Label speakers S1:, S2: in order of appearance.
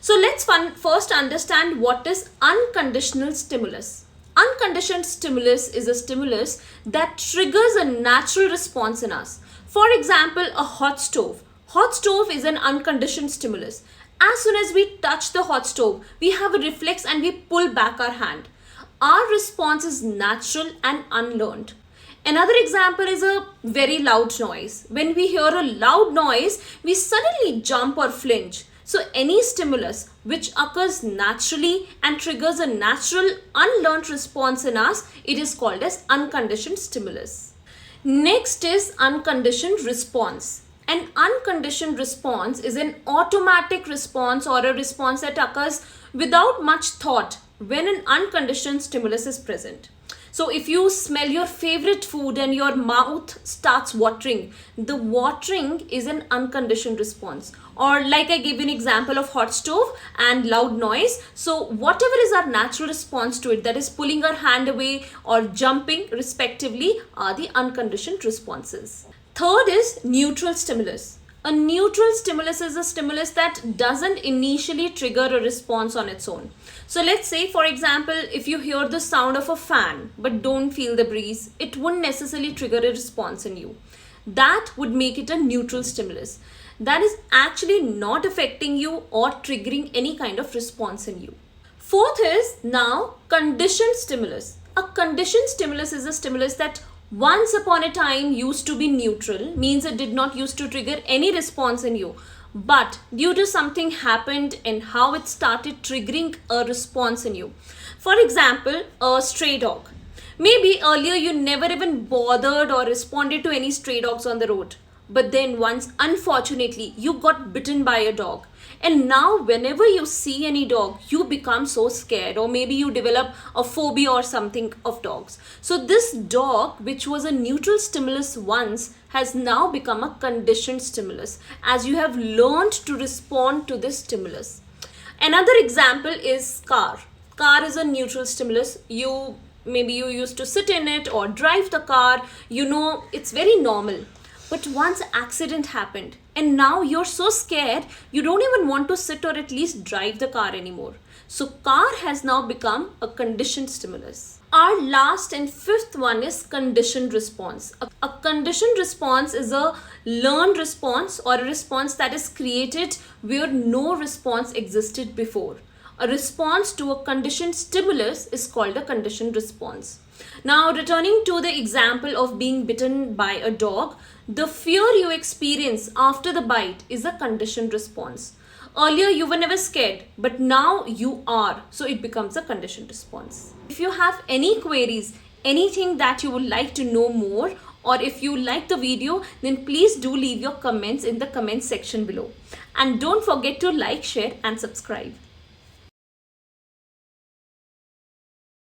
S1: So let's first understand what is unconditional stimulus. Unconditioned stimulus is a stimulus that triggers a natural response in us. For example, a hot stove. Hot stove is an unconditioned stimulus. As soon as we touch the hot stove, we have a reflex and we pull back our hand. Our response is natural and unlearned. Another example is a very loud noise. When we hear a loud noise, we suddenly jump or flinch. So any stimulus which occurs naturally and triggers a natural unlearned response in us, it is called as unconditioned stimulus. Next is unconditioned response. An unconditioned response is an automatic response or a response that occurs without much thought when an unconditioned stimulus is present. So if you smell your favorite food and your mouth starts watering, the watering is an unconditioned response. Or like I gave you an example of hot stove and loud noise. So whatever is our natural response to it, that is pulling our hand away or jumping respectively, are the unconditioned responses. Third is neutral stimulus. A neutral stimulus is a stimulus that doesn't initially trigger a response on its own. So let's say, for example, if you hear the sound of a fan but don't feel the breeze, it wouldn't necessarily trigger a response in you. That would make it a neutral stimulus. That is actually not affecting you or triggering any kind of response in you. Fourth is now conditioned stimulus. A conditioned stimulus is a stimulus that once upon a time used to be neutral, means it did not used to trigger any response in you. But due to something happened and how it started triggering a response in you. For example, a stray dog. Maybe earlier you never even bothered or responded to any stray dogs on the road. But then once, unfortunately, you got bitten by a dog. And now whenever you see any dog, you become so scared, or maybe you develop a phobia or something of dogs. So this dog, which was a neutral stimulus once, has now become a conditioned stimulus as you have learned to respond to this stimulus. Another example is car. Car is a neutral stimulus. Maybe you used to sit in it or drive the car. You know, it's very normal. But once accident happened and now you're so scared, you don't even want to sit or at least drive the car anymore. So car has now become a conditioned stimulus. Our last and fifth one is conditioned response. A conditioned response is a learned response or a response that is created where no response existed before. A response to a conditioned stimulus is called a conditioned response. Now, returning to the example of being bitten by a dog, the fear you experience after the bite is a conditioned response. Earlier, you were never scared, but now you are. So it becomes a conditioned response. If you have any queries, anything that you would like to know more, or if you like the video, then please do leave your comments in the comment section below. And don't forget to like, share and subscribe.